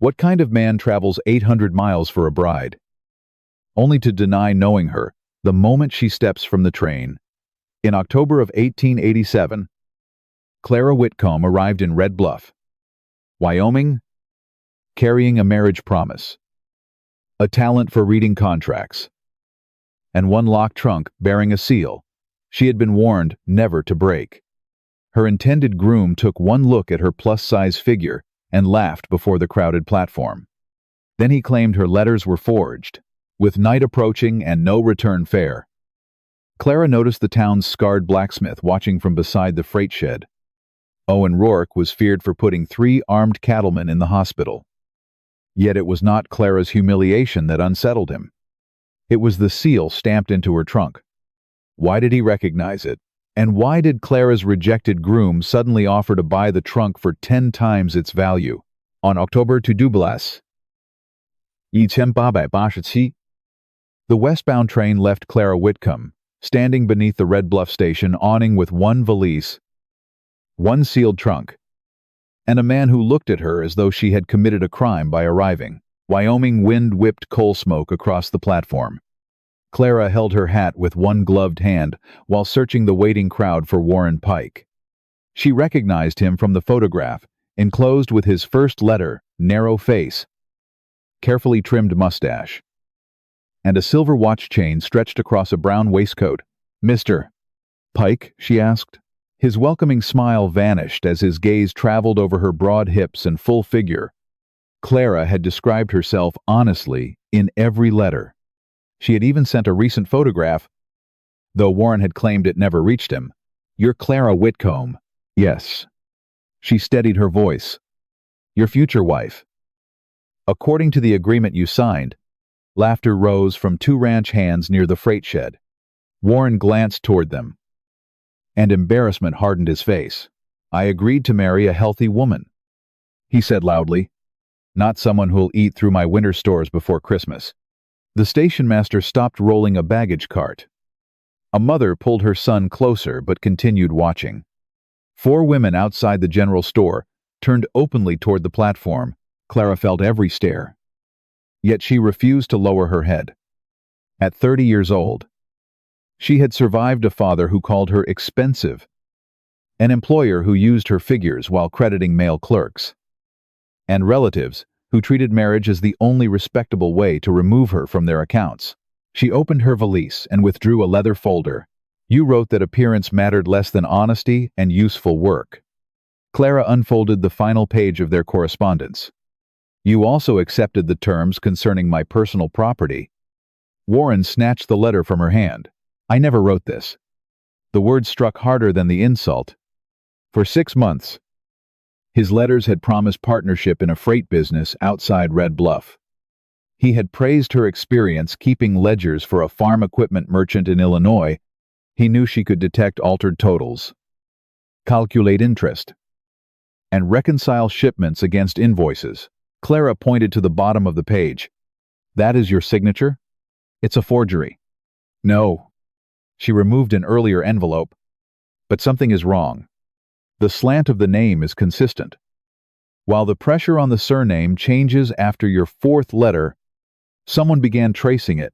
What kind of man travels 800 miles for a bride, only to deny knowing her the moment she steps from the train? In October of 1887, Clara Whitcomb arrived in Red Bluff, Wyoming, carrying a marriage promise, a talent for reading contracts, and one locked trunk bearing a seal she had been warned never to break. Her intended groom took one look at her plus-size figure and laughed before the crowded platform. Then he claimed her letters were forged. With night approaching and no return fare, Clara noticed the town's scarred blacksmith watching from beside the freight shed. Owen Rourke was feared for putting 3 armed cattlemen in the hospital. Yet it was not Clara's humiliation that unsettled him. It was the seal stamped into her trunk. Why did he recognize it? And why did Clara's rejected groom suddenly offer to buy the trunk for 10 times its value? On October 2, 1887, the westbound train left Clara Whitcomb, standing beneath the Red Bluff station awning with one valise, one sealed trunk, and a man who looked at her as though she had committed a crime by arriving. Wyoming wind whipped coal smoke across the platform. Clara held her hat with one gloved hand while searching the waiting crowd for Warren Pike. She recognized him from the photograph, enclosed with his first letter, narrow face, carefully trimmed mustache, and a silver watch chain stretched across a brown waistcoat. "Mr. Pike?" she asked. His welcoming smile vanished as his gaze traveled over her broad hips and full figure. Clara had described herself honestly in every letter. She had even sent a recent photograph, though Warren had claimed it never reached him. "You're Clara Whitcomb." "Yes." She steadied her voice. "Your future wife." "According to the agreement you signed." Laughter rose from 2 ranch hands near the freight shed. Warren glanced toward them, and embarrassment hardened his face. "I agreed to marry a healthy woman," he said loudly. "Not someone who'll eat through my winter stores before Christmas." The station master stopped rolling a baggage cart. A mother pulled her son closer but continued watching. 4 women outside the general store turned openly toward the platform. Clara felt every stare. Yet she refused to lower her head. At 30 years old, she had survived a father who called her expensive, an employer who used her figures while crediting male clerks, and relatives who treated marriage as the only respectable way to remove her from their accounts. She opened her valise and withdrew a leather folder. "You wrote that appearance mattered less than honesty and useful work." Clara unfolded the final page of their correspondence. "You also accepted the terms concerning my personal property." Warren snatched the letter from her hand. "I never wrote this." The word struck harder than the insult. For 6 months, his letters had promised partnership in a freight business outside Red Bluff. He had praised her experience keeping ledgers for a farm equipment merchant in Illinois. He knew she could detect altered totals, calculate interest, and reconcile shipments against invoices. Clara pointed to the bottom of the page. "That is your signature? It's a forgery." "No." She removed an earlier envelope. "But something is wrong. The slant of the name is consistent, while the pressure on the surname changes after your 4th letter. Someone began tracing it."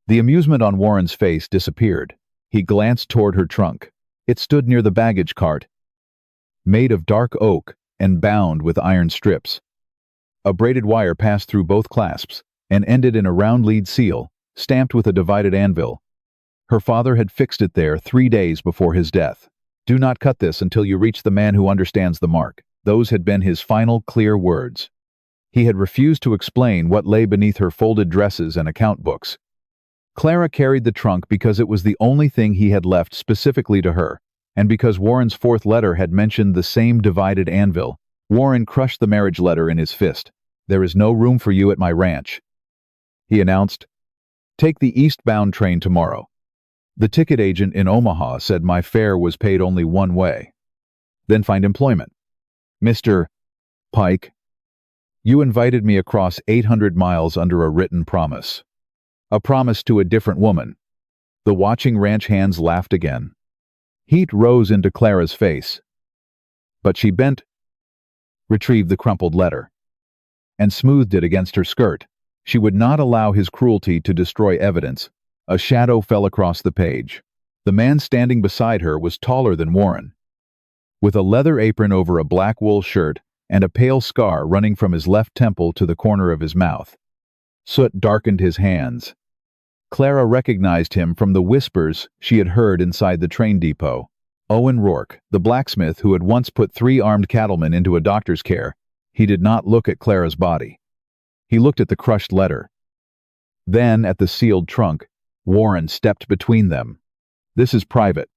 The amusement on Warren's face disappeared. He glanced toward her trunk. It stood near the baggage cart, made of dark oak and bound with iron strips. A braided wire passed through both clasps and ended in a round lead seal, stamped with a divided anvil. Her father had fixed it there 3 days before his death. "Do not cut this until you reach the man who understands the mark." Those had been his final clear words. He had refused to explain what lay beneath her folded dresses and account books. Clara carried the trunk because it was the only thing he had left specifically to her, and because Warren's 4th letter had mentioned the same divided anvil. Warren crushed the marriage letter in his fist. "There is no room for you at my ranch," he announced. "Take the eastbound train tomorrow." The ticket agent in Omaha said my fare was paid only one way. "Then find employment." "Mr. Pike, you invited me across 800 miles under a written promise. A promise to a different woman." The watching ranch hands laughed again. Heat rose into Clara's face, but she bent, retrieved the crumpled letter. and smoothed it against her skirt. She would not allow his cruelty to destroy evidence. A shadow fell across the page. The man standing beside her was taller than Warren, with a leather apron over a black wool shirt and a pale scar running from his left temple to the corner of his mouth. Soot darkened his hands. Clara recognized him from the whispers she had heard inside the train depot. Owen Rourke, the blacksmith who had once put 3 armed cattlemen into a doctor's care. He did not look at Clara's body. He looked at the crushed letter. Then, at the sealed trunk, Warren stepped between them. "This is private."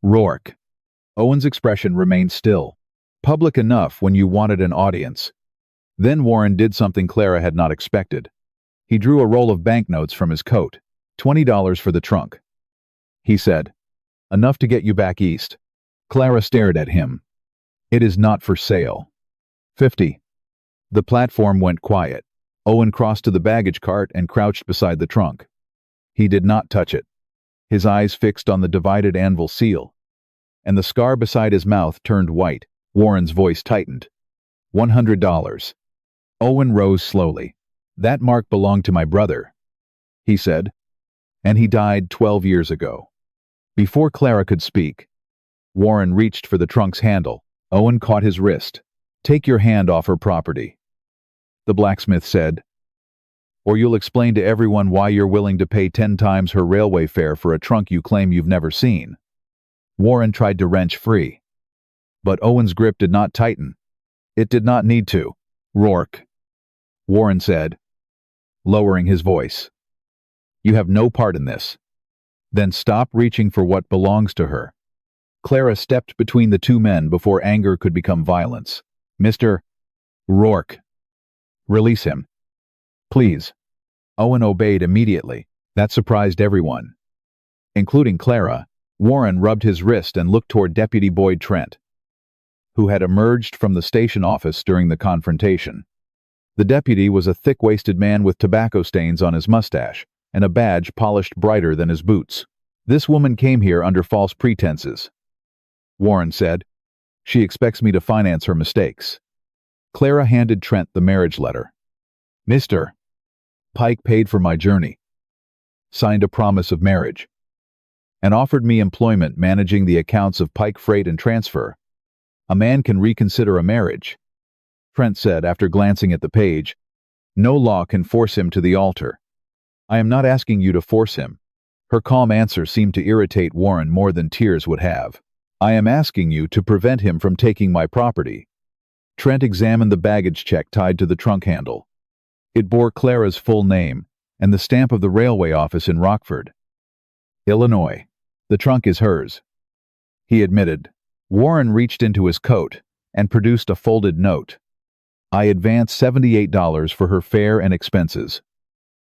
Rourke. Owen's expression remained still. "Public enough when you wanted an audience." Then Warren did something Clara had not expected. He drew a roll of banknotes from his coat. $20 for the trunk. He said, "Enough to get you back east." Clara stared at him. "It is not for sale." 50. The platform went quiet. Owen crossed to the baggage cart and crouched beside the trunk. He did not touch it, his eyes fixed on the divided-anvil seal, and the scar beside his mouth turned white. Warren's voice tightened. $100. Owen rose slowly. "That mark belonged to my brother," he said, "and he died 12 years ago." Before Clara could speak, Warren reached for the trunk's handle. Owen caught his wrist. "Take your hand off her property," the blacksmith said, "or you'll explain to everyone why you're willing to pay 10 times her railway fare for a trunk you claim you've never seen." Warren tried to wrench free, but Owen's grip did not tighten. It did not need to. "Rourke," Warren said, lowering his voice, "you have no part in this. Then stop reaching for what belongs to her." Clara stepped between the 2 men before anger could become violence. "Mr. Rourke, release him, please." Owen obeyed immediately. That surprised everyone, including Clara. Warren rubbed his wrist and looked toward Deputy Boyd Trent, who had emerged from the station office during the confrontation. The deputy was a thick-waisted man with tobacco stains on his mustache and a badge polished brighter than his boots. "This woman came here under false pretenses," Warren said. "She expects me to finance her mistakes." Clara handed Trent the marriage letter. "Mr. Pike paid for my journey, signed a promise of marriage, and offered me employment managing the accounts of Pike Freight and Transfer. A man can reconsider a marriage," Trent said after glancing at the page. "No law can force him to the altar." "I am not asking you to force him." Her calm answer seemed to irritate Warren more than tears would have. "I am asking you to prevent him from taking my property." Trent examined the baggage check tied to the trunk handle. It bore Clara's full name and the stamp of the railway office in Rockford, Illinois. "The trunk is hers," he admitted. Warren reached into his coat and produced a folded note. "I advance $78 for her fare and expenses.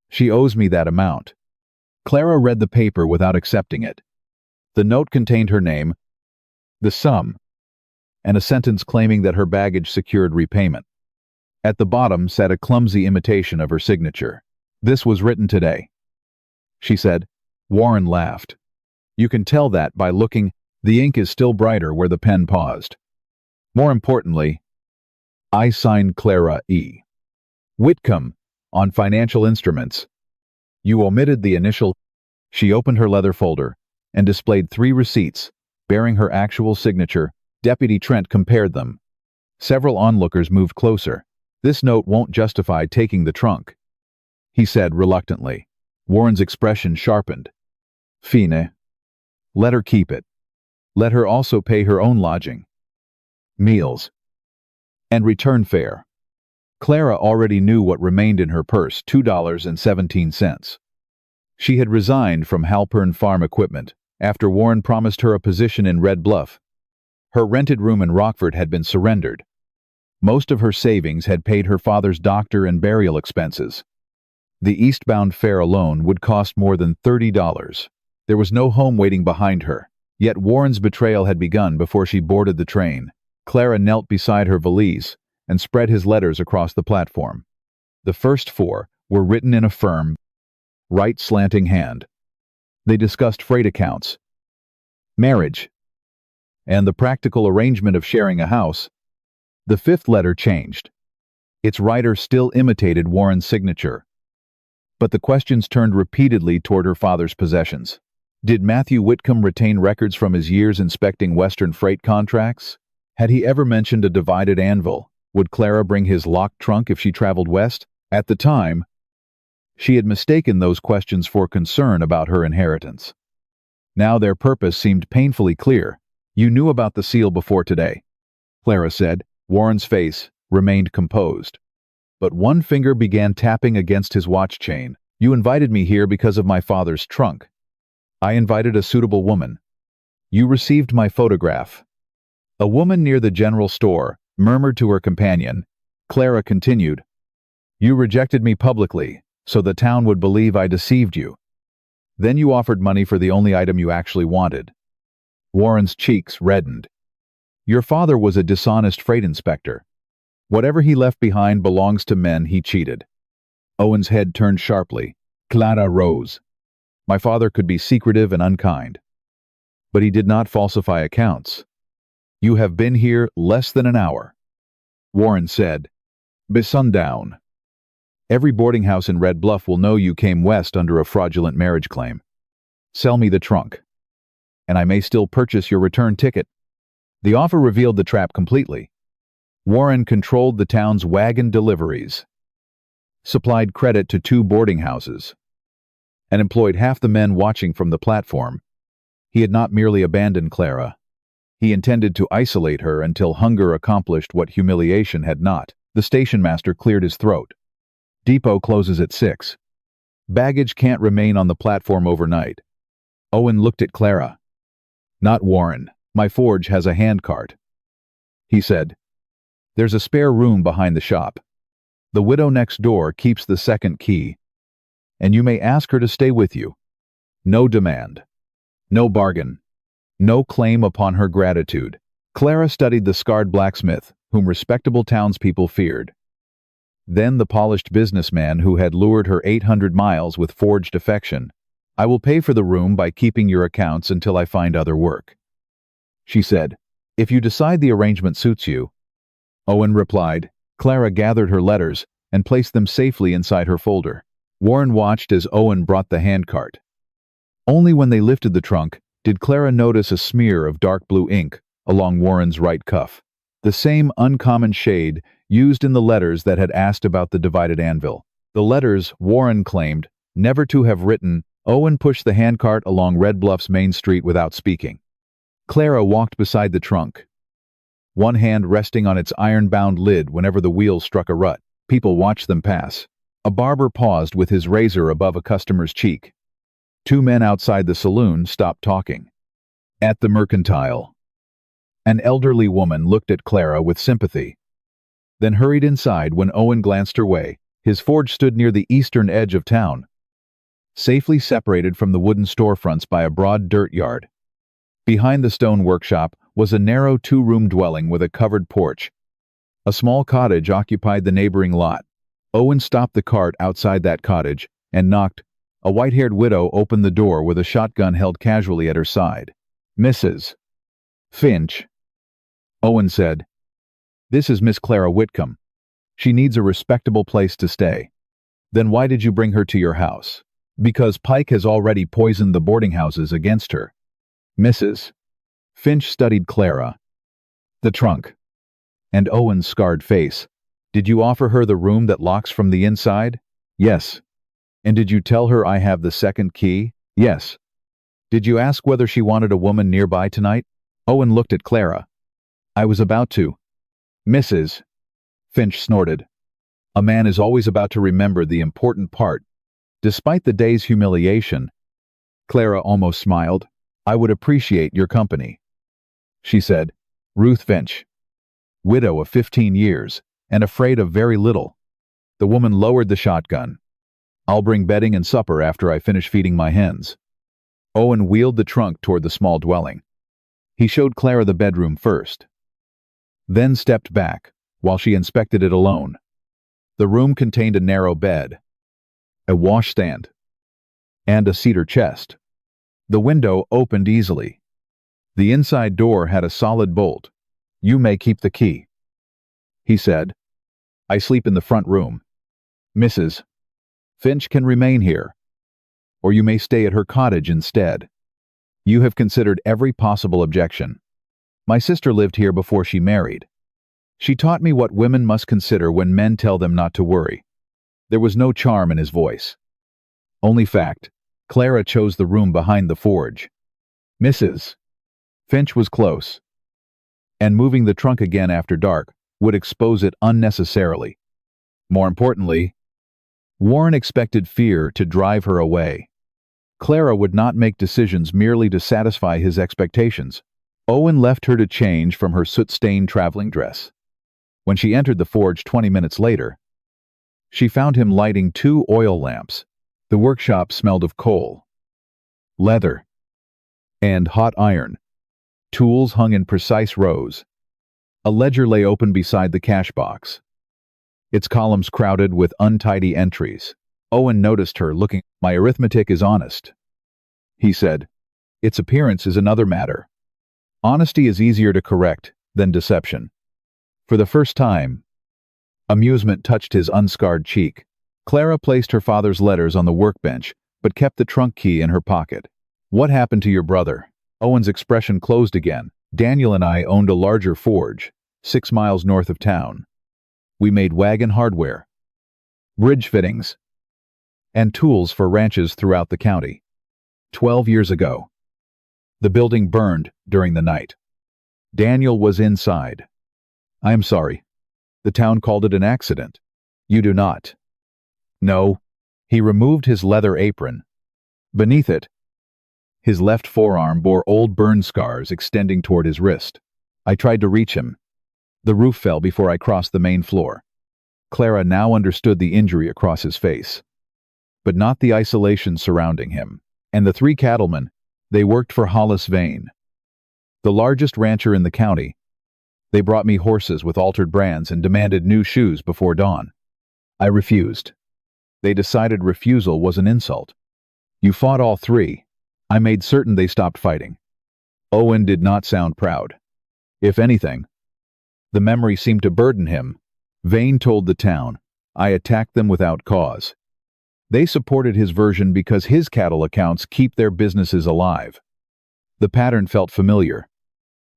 She owes me that amount." Clara read the paper without accepting it. The note contained her name, the sum, and a sentence claiming that her baggage secured repayment. At the bottom sat a clumsy imitation of her signature. "This was written today," she said. Warren laughed. "You can tell that by looking. The ink is still brighter where the pen paused. More importantly, I signed Clara E. Whitcomb on financial instruments. You omitted the initial." She opened her leather folder and displayed 3 receipts bearing her actual signature. Deputy Trent compared them. Several onlookers moved closer. "This note won't justify taking the trunk," he said reluctantly. Warren's expression sharpened. "Fine. Let her keep it. Let her also pay her own lodging, meals, and return fare." Clara already knew what remained in her purse, $2.17. She had resigned from Halpern Farm Equipment after Warren promised her a position in Red Bluff. Her rented room in Rockford had been surrendered. Most of her savings had paid her father's doctor and burial expenses. The eastbound fare alone would cost more than $30. There was no home waiting behind her, yet Warren's betrayal had begun before she boarded the train. Clara knelt beside her valise and spread his letters across the platform. The first 4 were written in a firm, right slanting hand. They discussed freight accounts, marriage, and the practical arrangement of sharing a house. The 5th letter changed. Its writer still imitated Warren's signature. But the questions turned repeatedly toward her father's possessions. Did Matthew Whitcomb retain records from his years inspecting Western freight contracts? Had he ever mentioned a divided anvil? Would Clara bring his locked trunk if she traveled west? At the time, she had mistaken those questions for concern about her inheritance. Now their purpose seemed painfully clear. "You knew about the seal before today," Clara said. Warren's face remained composed. But one finger began tapping against his watch chain. "You invited me here because of my father's trunk. I invited a suitable woman. You received my photograph." A woman near the general store murmured to her companion. Clara continued, "You rejected me publicly, so the town would believe I deceived you. Then you offered money for the only item you actually wanted." Warren's cheeks reddened. "Your father was a dishonest freight inspector. Whatever he left behind belongs to men he cheated." Owen's head turned sharply. Clara rose. "My father could be secretive and unkind, but he did not falsify accounts. You have been here less than an hour." Warren said, "By sundown. Every boarding house in Red Bluff will know you came west under a fraudulent marriage claim. Sell me the trunk, and I may still purchase your return ticket." The offer revealed the trap completely. Warren controlled the town's wagon deliveries, supplied credit to 2 boarding houses, and employed half the men watching from the platform. He had not merely abandoned Clara. He intended to isolate her until hunger accomplished what humiliation had not. The station master cleared his throat. "Depot closes at 6. Baggage can't remain on the platform overnight." Owen looked at Clara. "Not Warren. My forge has a handcart," he said. "There's a spare room behind the shop. The widow next door keeps the second key, and you may ask her to stay with you. No demand, no bargain, no claim upon her gratitude." Clara studied the scarred blacksmith, whom respectable townspeople feared. Then the polished businessman who had lured her 800 miles with forged affection. "I will pay for the room by keeping your accounts until I find other work," she said. "If you decide the arrangement suits you." Owen replied. Clara gathered her letters and placed them safely inside her folder. Warren watched as Owen brought the handcart. Only when they lifted the trunk did Clara notice a smear of dark blue ink along Warren's right cuff, the same uncommon shade used in the letters that had asked about the divided anvil. The letters Warren claimed never to have written. Owen pushed the handcart along Red Bluff's main street without speaking. Clara walked beside the trunk, one hand resting on its iron-bound lid whenever the wheels struck a rut. People watched them pass. A barber paused with his razor above a customer's cheek. 2 men outside the saloon stopped talking. At the Mercantile, an elderly woman looked at Clara with sympathy, then hurried inside when Owen glanced her way. His forge stood near the eastern edge of town, safely separated from the wooden storefronts by a broad dirt yard. Behind the stone workshop was a narrow 2-room dwelling with a covered porch. A small cottage occupied the neighboring lot. Owen stopped the cart outside that cottage and knocked. A white-haired widow opened the door with a shotgun held casually at her side. "Mrs. Finch," Owen said. "This is Miss Clara Whitcomb. She needs a respectable place to stay." "Then why did you bring her to your house?" "Because Pike has already poisoned the boarding houses against her." Mrs. Finch studied Clara, the trunk, and Owen's scarred face. "Did you offer her the room that locks from the inside?" "Yes." "And did you tell her I have the second key?" "Yes." "Did you ask whether she wanted a woman nearby tonight?" Owen looked at Clara. "I was about to." "Mrs. Finch snorted. "A man is always about to remember the important part." Despite the day's humiliation, Clara almost smiled. "I would appreciate your company," she said. "Ruth Finch, widow of 15 years, and afraid of very little." The woman lowered the shotgun. "I'll bring bedding and supper after I finish feeding my hens." Owen wheeled the trunk toward the small dwelling. He showed Clara the bedroom first, then stepped back while she inspected it alone. The room contained a narrow bed, a washstand, and a cedar chest. The window opened easily. The inside door had a solid bolt. "You may keep the key," he said. I sleep in the front room. Mrs. Finch can remain here, or you may stay at her cottage instead. You have considered every possible objection. My sister lived here before she married. She taught me what women must consider when men tell them not to worry. There was no charm in his voice. Only fact. Clara chose the room behind the forge. Mrs. Finch was close, and moving the trunk again after dark would expose it unnecessarily. More importantly, Warren expected fear to drive her away. Clara would not make decisions merely to satisfy his expectations. Owen left her to change from her soot-stained traveling dress. When she entered the forge 20 minutes later, she found him lighting 2 oil lamps. The workshop smelled of coal, leather, and hot iron. Tools hung in precise rows. A ledger lay open beside the cash box, its columns crowded with untidy entries. Owen noticed her looking. My arithmetic is honest, he said. Its appearance is another matter. Honesty is easier to correct than deception. For the first time, amusement touched his unscarred cheek. Clara placed her father's letters on the workbench, but kept the trunk key in her pocket. What happened to your brother? Owen's expression closed again. Daniel and I owned a larger forge, 6 miles north of town. We made wagon hardware, bridge fittings, and tools for ranches throughout the county. 12 years ago, the building burned during the night. Daniel was inside. I am sorry. The town called it an accident. You do not. No. He removed his leather apron. Beneath it, his left forearm bore old burn scars extending toward his wrist. I tried to reach him. The roof fell before I crossed the main floor. Clara now understood the injury across his face, but not the isolation surrounding him. And the 3 cattlemen, they worked for Hollis Vane, the largest rancher in the county. They brought me horses with altered brands and demanded new shoes before dawn. I refused. They decided refusal was an insult. You fought all 3. I made certain they stopped fighting. Owen did not sound proud. If anything, the memory seemed to burden him. Vane told the town, I attacked them without cause. They supported his version because his cattle accounts keep their businesses alive. The pattern felt familiar.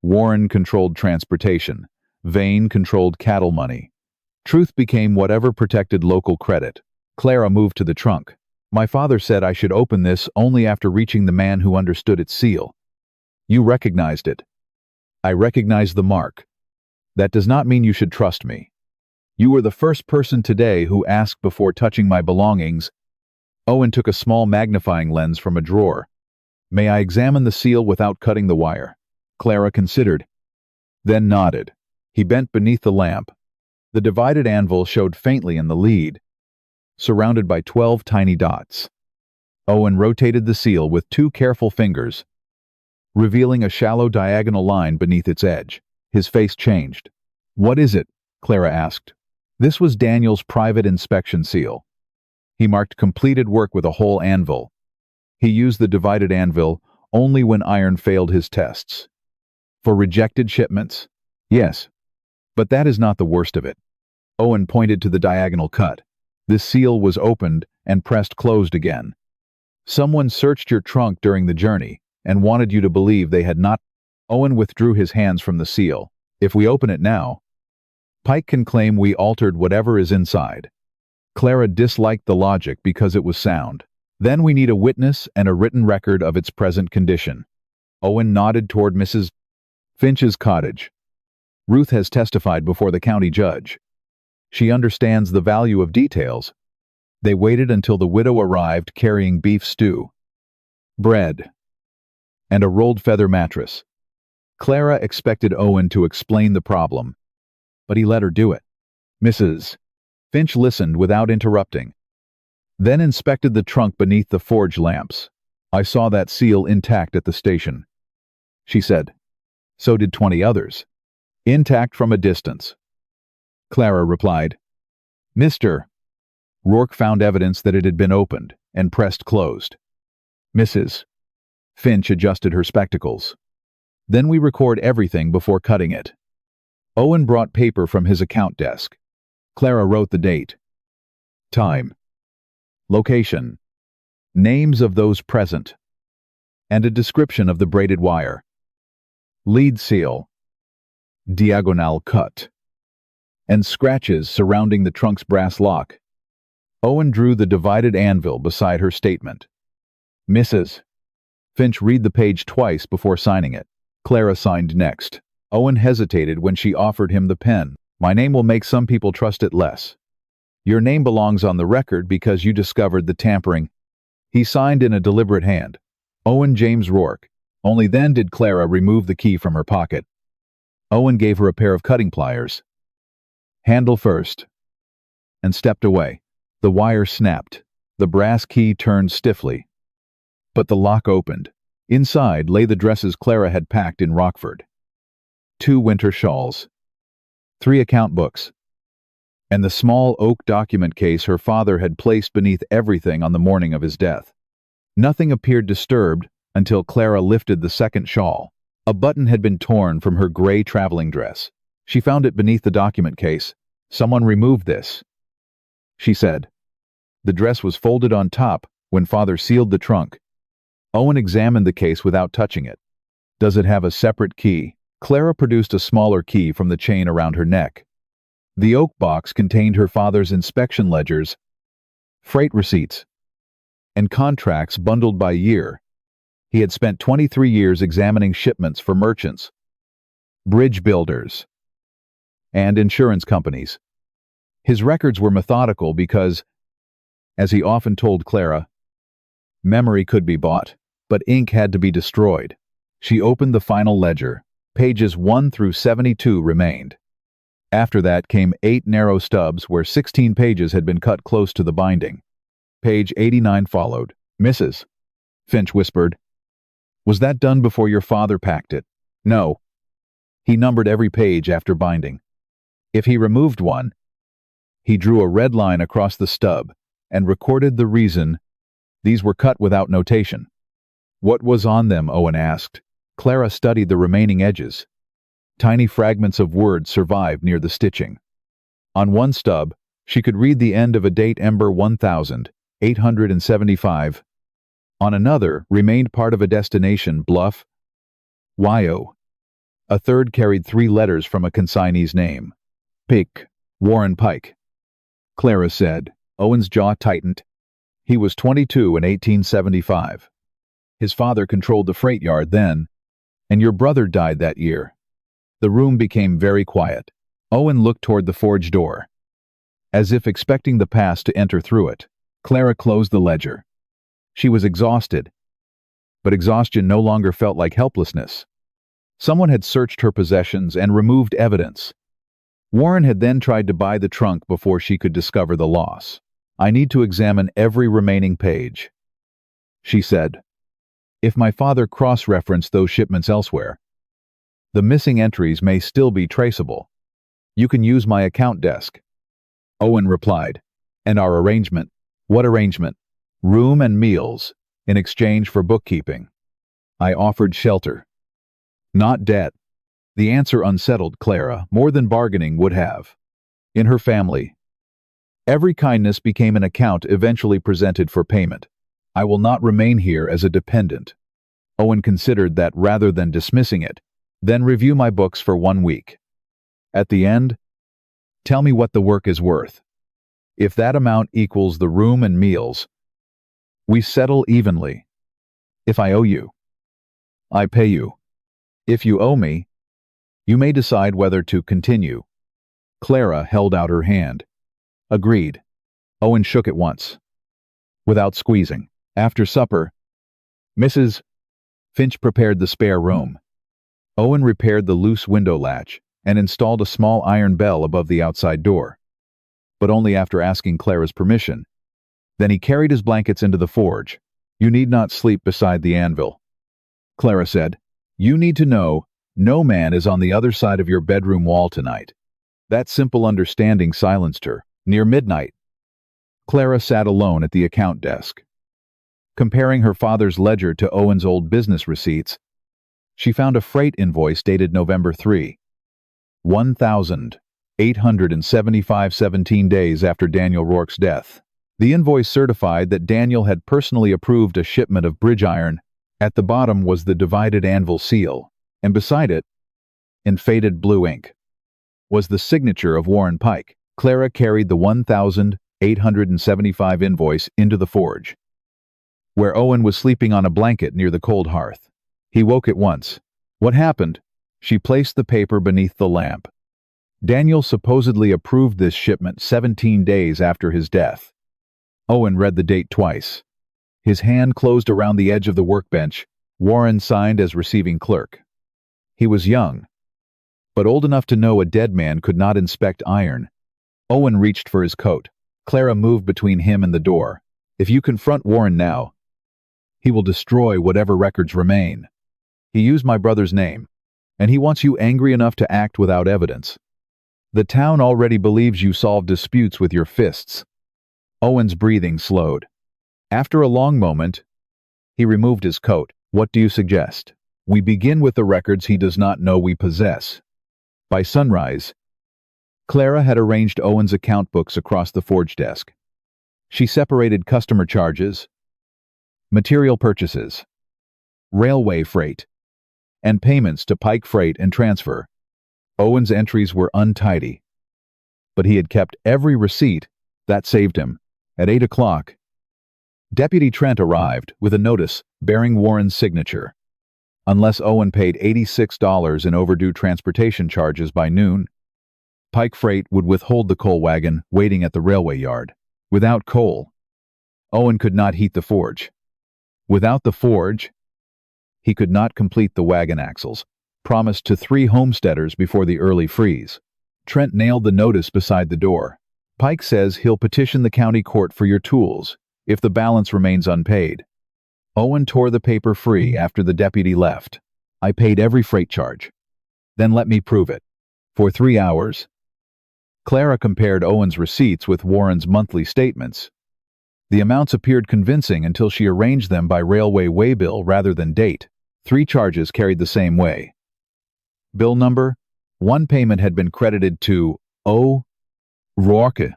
Warren controlled transportation. Vane controlled cattle money. Truth became whatever protected local credit. Clara moved to the trunk. My father said I should open this only after reaching the man who understood its seal. You recognized it. I recognized the mark. That does not mean you should trust me. You were the first person today who asked before touching my belongings. Owen took a small magnifying lens from a drawer. May I examine the seal without cutting the wire? Clara considered, then nodded. He bent beneath the lamp. The divided anvil showed faintly in the lead, surrounded by 12 tiny dots. Owen rotated the seal with 2 careful fingers, revealing a shallow diagonal line beneath its edge. His face changed. What is it? Clara asked. This was Daniel's private inspection seal. He marked completed work with a whole anvil. He used the divided anvil only when iron failed his tests. For rejected shipments? Yes. But that is not the worst of it. Owen pointed to the diagonal cut. This seal was opened and pressed closed again. Someone searched your trunk during the journey and wanted you to believe they had not. Owen withdrew his hands from the seal. If we open it now, Pike can claim we altered whatever is inside. Clara disliked the logic because it was sound. Then we need a witness and a written record of its present condition. Owen nodded toward Mrs. Finch's cottage. Ruth has testified before the county judge. She understands the value of details. They waited until the widow arrived carrying beef stew, bread, and a rolled feather mattress. Clara expected Owen to explain the problem, but he let her do it. Mrs. Finch listened without interrupting, then inspected the trunk beneath the forge lamps. I saw that seal intact at the station, she said. So did 20 others. Intact from a distance. Clara replied. Mr. Rourke found evidence that it had been opened and pressed closed. Mrs. Finch adjusted her spectacles. Then we record everything before cutting it. Owen brought paper from his account desk. Clara wrote the date, time, location, names of those present, and a description of the braided wire. Lead seal, diagonal cut, and scratches surrounding the trunk's brass lock. Owen drew the divided anvil beside her statement. Mrs. Finch read the page twice before signing it. Clara signed next. Owen hesitated when she offered him the pen. My name will make some people trust it less. Your name belongs on the record because you discovered the tampering. He signed in a deliberate hand. Owen James Rourke. Only then did Clara remove the key from her pocket. Owen gave her a pair of cutting pliers. Handle first. And stepped away. The wire snapped. The brass key turned stiffly. But the lock opened. Inside lay the dresses Clara had packed in Rockford. 2 winter shawls. 3 account books. And the small oak document case her father had placed beneath everything on the morning of his death. Nothing appeared disturbed until Clara lifted the second shawl. A button had been torn from her gray traveling dress. She found it beneath the document case. Someone removed this, she said. The dress was folded on top when Father sealed the trunk. Owen examined the case without touching it. Does it have a separate key? Clara produced a smaller key from the chain around her neck. The oak box contained her father's inspection ledgers, freight receipts, and contracts bundled by year. He had spent 23 years examining shipments for merchants, bridge builders, and insurance companies. His records were methodical because, as he often told Clara, memory could be bought, but ink had to be destroyed. She opened the final ledger. Pages 1 through 72 remained. After that came 8 narrow stubs where 16 pages had been cut close to the binding. Page 89 followed. Mrs. Finch whispered. Was that done before your father packed it? No. He numbered every page after binding. If he removed one, he drew a red line across the stub and recorded the reason. These were cut without notation. What was on them? Owen asked. Clara studied the remaining edges. Tiny fragments of words survived near the stitching. On one stub, she could read the end of a date Ember 1875. On another remained part of a destination, Bluff, Wyo. A third carried 3 letters from a consignee's name. Pike, Warren Pike. Clara said. Owen's jaw tightened. He was 22 in 1875. His father controlled the freight yard then, and your brother died that year. The room became very quiet. Owen looked toward the forge door, as if expecting the past to enter through it. Clara closed the ledger. She was exhausted, but exhaustion no longer felt like helplessness. Someone had searched her possessions and removed evidence. Warren had then tried to buy the trunk before she could discover the loss. I need to examine every remaining page, she said. If my father cross-referenced those shipments elsewhere, the missing entries may still be traceable. You can use my account desk. Owen replied. And our arrangement? What arrangement? Room and meals, in exchange for bookkeeping. I offered shelter, not debt. The answer unsettled Clara more than bargaining would have. In her family, every kindness became an account eventually presented for payment. I will not remain here as a dependent. Owen considered that rather than dismissing it, then review my books for 1 week. At the end, tell me what the work is worth. If that amount equals the room and meals, we settle evenly. If I owe you, I pay you. If you owe me, you may decide whether to continue. Clara held out her hand. Agreed. Owen shook it once, without squeezing. After supper, Mrs. Finch prepared the spare room. Owen repaired the loose window latch and installed a small iron bell above the outside door, but only after asking Clara's permission. Then he carried his blankets into the forge. You need not sleep beside the anvil, Clara said. You need to know no man is on the other side of your bedroom wall tonight. That simple understanding silenced her. Near midnight, Clara sat alone at the account desk. Comparing her father's ledger to Owen's old business receipts, she found a freight invoice dated November 3, 1000, $875 17 days after Daniel Rourke's death. The invoice certified that Daniel had personally approved a shipment of bridge iron. At the bottom was the divided-anvil seal, and beside it, in faded blue ink, was the signature of Warren Pike. Clara carried the $1,875 invoice into the forge, where Owen was sleeping on a blanket near the cold hearth. He woke at once. What happened? She placed the paper beneath the lamp. Daniel supposedly approved this shipment 17 days after his death. Owen read the date twice. His hand closed around the edge of the workbench. Warren signed as receiving clerk. He was young, but old enough to know a dead man could not inspect iron. Owen reached for his coat. Clara moved between him and the door. If you confront Warren now, he will destroy whatever records remain. He used my brother's name, and he wants you angry enough to act without evidence. The town already believes you solve disputes with your fists. Owen's breathing slowed. After a long moment, he removed his coat. What do you suggest? We begin with the records he does not know we possess. By sunrise, Clara had arranged Owen's account books across the forge desk. She separated customer charges, material purchases, railway freight, and payments to Pike Freight and Transfer. Owen's entries were untidy, but he had kept every receipt. That saved him. At 8 o'clock, Deputy Trent arrived with a notice bearing Warren's signature. Unless Owen paid $86 in overdue transportation charges by noon, Pike Freight would withhold the coal wagon waiting at the railway yard. Without coal, Owen could not heat the forge. Without the forge, he could not complete the wagon axles, promised to 3 homesteaders before the early freeze. Trent nailed the notice beside the door. Pike says he'll petition the county court for your tools if the balance remains unpaid. Owen tore the paper free after the deputy left. I paid every freight charge. Then let me prove it. For 3 hours, Clara compared Owen's receipts with Warren's monthly statements. The amounts appeared convincing until she arranged them by railway waybill rather than date. 3 charges carried the same way. Bill number: 1 payment had been credited to Owen Rourke,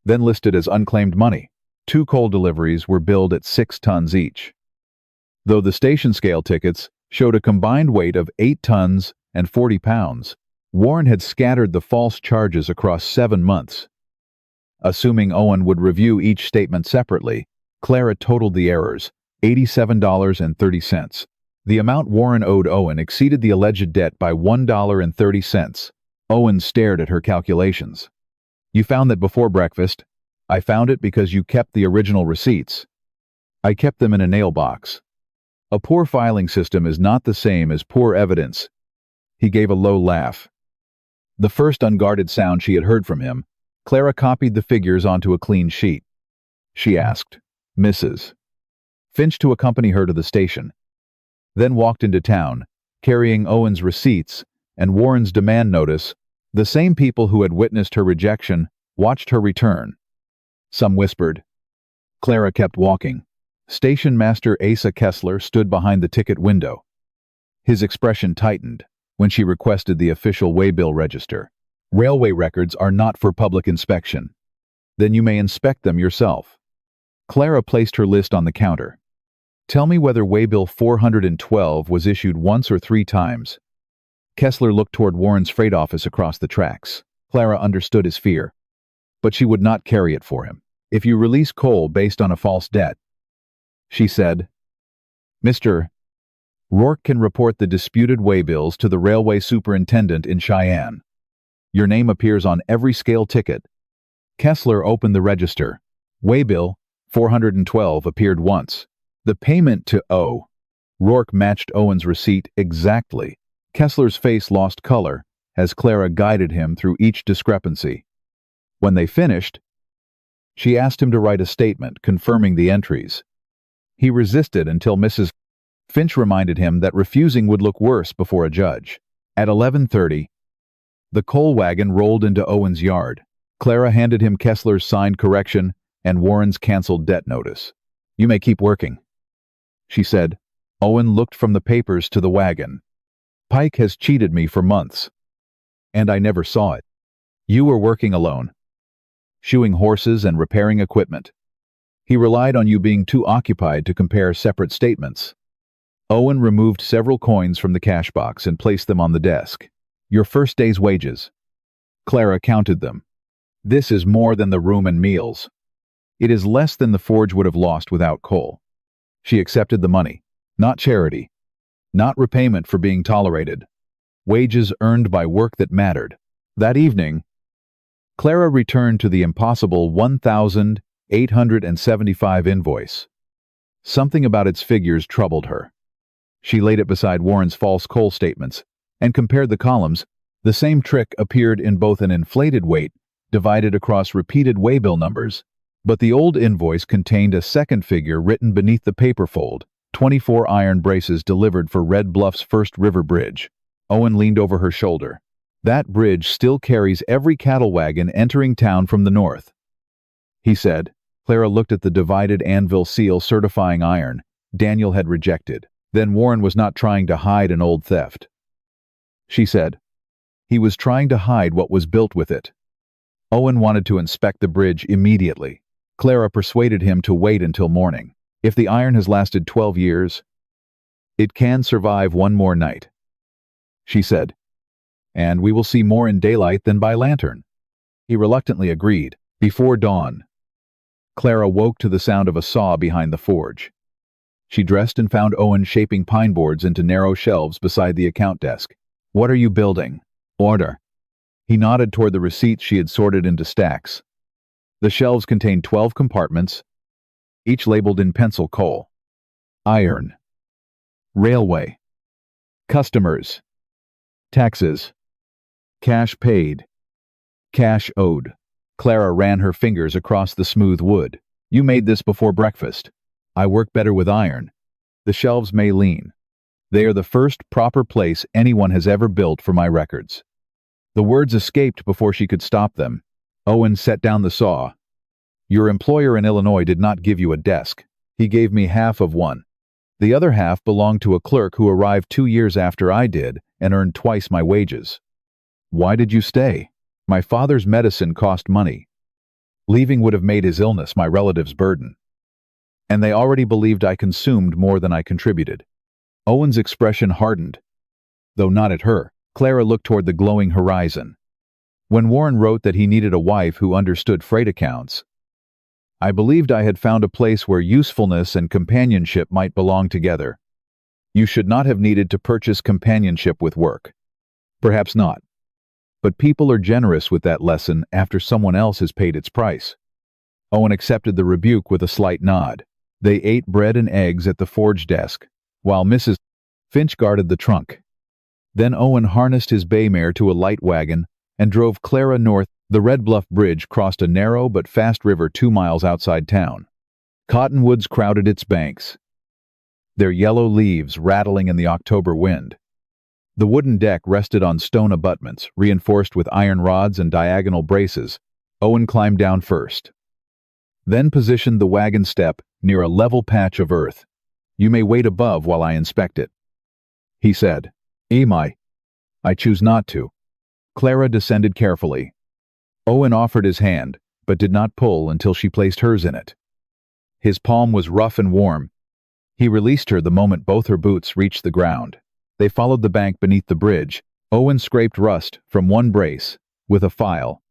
then listed as unclaimed money. 2 coal deliveries were billed at 6 tons each, though the station scale tickets showed a combined weight of 8 tons and 40 pounds. Warren had scattered the false charges across 7 months. Assuming Owen would review each statement separately, Clara totaled the errors, $87.30. The amount Warren owed Owen exceeded the alleged debt by $1.30. Owen stared at her calculations. You found that before breakfast. I found it because you kept the original receipts. I kept them in a nail box. A poor filing system is not the same as poor evidence. He gave a low laugh. The first unguarded sound she had heard from him, Clara copied the figures onto a clean sheet. She asked Mrs. Finch to accompany her to the station, then walked into town, carrying Owen's receipts and Warren's demand notice. The same people who had witnessed her rejection watched her return. Some whispered. Clara kept walking. Station Master Asa Kessler stood behind the ticket window. His expression tightened when she requested the official waybill register. Railway records are not for public inspection. Then you may inspect them yourself. Clara placed her list on the counter. Tell me whether waybill 412 was issued once or 3 times. Kessler looked toward Warren's freight office across the tracks. Clara understood his fear, but she would not carry it for him. If you release coal based on a false debt, she said, Mr. Rourke can report the disputed waybills to the railway superintendent in Cheyenne. Your name appears on every scale ticket. Kessler opened the register. Waybill 412 appeared once. The payment to O. Rourke matched Owen's receipt exactly. Kessler's face lost color as Clara guided him through each discrepancy. When they finished, she asked him to write a statement confirming the entries. He resisted until Mrs. Finch reminded him that refusing would look worse before a judge. At 11:30, the coal wagon rolled into Owen's yard. Clara handed him Kessler's signed correction and Warren's canceled debt notice. You may keep working, she said. Owen looked from the papers to the wagon. Pike has cheated me for months, and I never saw it. You were working alone, shoeing horses and repairing equipment. He relied on you being too occupied to compare separate statements. Owen removed several coins from the cash box and placed them on the desk. Your first day's wages. Clara counted them. This is more than the room and meals. It is less than the forge would have lost without coal. She accepted the money. Not charity. Not repayment for being tolerated. Wages earned by work that mattered. That evening, Clara returned to the impossible 1,875 invoice. Something about its figures troubled her. She laid it beside Warren's false coal statements and compared the columns. The same trick appeared in both an inflated weight, divided across repeated waybill numbers, but the old invoice contained a second figure written beneath the paper fold, 24 iron braces delivered for Red Bluff's first river bridge. Owen leaned over her shoulder. That bridge still carries every cattle wagon entering town from the north, he said. Clara looked at the divided-anvil seal certifying iron Daniel had rejected. Then Warren was not trying to hide an old theft, she said. He was trying to hide what was built with it. Owen wanted to inspect the bridge immediately. Clara persuaded him to wait until morning. If the iron has lasted 12 years, it can survive one more night, she said. And we will see more in daylight than by lantern. He reluctantly agreed. Before dawn, Clara woke to the sound of a saw behind the forge. She dressed and found Owen shaping pine boards into narrow shelves beside the account desk. What are you building? Order. He nodded toward the receipts she had sorted into stacks. The shelves contained 12 compartments, each labeled in pencil coal. Iron. Railway. Customers. Taxes. Cash paid. Cash owed. Clara ran her fingers across the smooth wood. You made this before breakfast. I work better with iron. The shelves may lean. They are the first proper place anyone has ever built for my records. The words escaped before she could stop them. Owen set down the saw. Your employer in Illinois did not give you a desk. He gave me half of one. The other half belonged to a clerk who arrived 2 years after I did and earned twice my wages. Why did you stay? My father's medicine cost money. Leaving would have made his illness my relative's burden. And they already believed I consumed more than I contributed. Owen's expression hardened, though not at her. Clara looked toward the glowing horizon. When Warren wrote that he needed a wife who understood freight accounts, I believed I had found a place where usefulness and companionship might belong together. You should not have needed to purchase companionship with work. Perhaps not. But people are generous with that lesson after someone else has paid its price. Owen accepted the rebuke with a slight nod. They ate bread and eggs at the forge desk, while Mrs. Finch guarded the trunk. Then Owen harnessed his bay mare to a light wagon and drove Clara north. The Red Bluff Bridge crossed a narrow but fast river 2 miles outside town. Cottonwoods crowded its banks, their yellow leaves rattling in the October wind. The wooden deck rested on stone abutments, reinforced with iron rods and diagonal braces. Owen climbed down first, then positioned the wagon step near a level patch of earth. You may wait above while I inspect it, he said. I choose not to. Clara descended carefully. Owen offered his hand, but did not pull until she placed hers in it. His palm was rough and warm. He released her the moment both her boots reached the ground. They followed the bank beneath the bridge. Owen scraped rust from one brace with a file.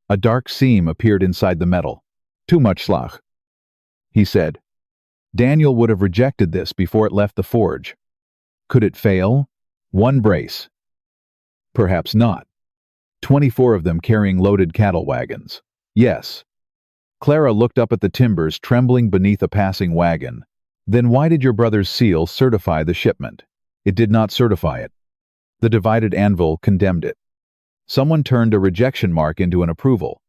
A dark seam appeared inside the metal. Too much slag, he said. Daniel would have rejected this before it left the forge. Could it fail? One brace. Perhaps not. 24 of them carrying loaded cattle wagons. Yes. Clara looked up at the timbers trembling beneath a passing wagon. Then why did your brother's seal certify the shipment? It did not certify it. The divided-anvil condemned it. Someone turned a rejection mark into an approval.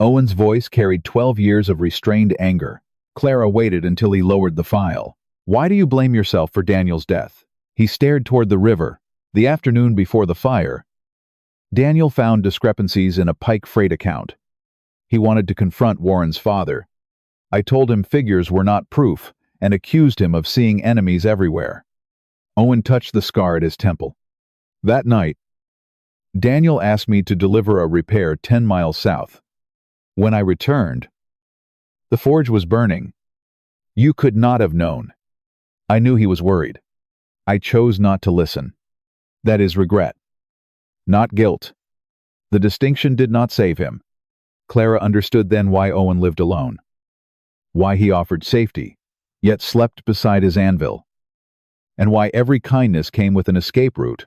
Owen's voice carried 12 years of restrained anger. Clara waited until he lowered the file. Why do you blame yourself for Daniel's death? He stared toward the river. The afternoon before the fire, Daniel found discrepancies in a Pike freight account. He wanted to confront Warren's father. I told him figures were not proof and accused him of seeing enemies everywhere. Owen touched the scar at his temple. That night, Daniel asked me to deliver a repair 10 miles south. When I returned, the forge was burning. You could not have known. I knew he was worried. I chose not to listen. That is regret, not guilt. The distinction did not save him. Clara understood then why Owen lived alone, why he offered safety, yet slept beside his anvil, and why every kindness came with an escape route.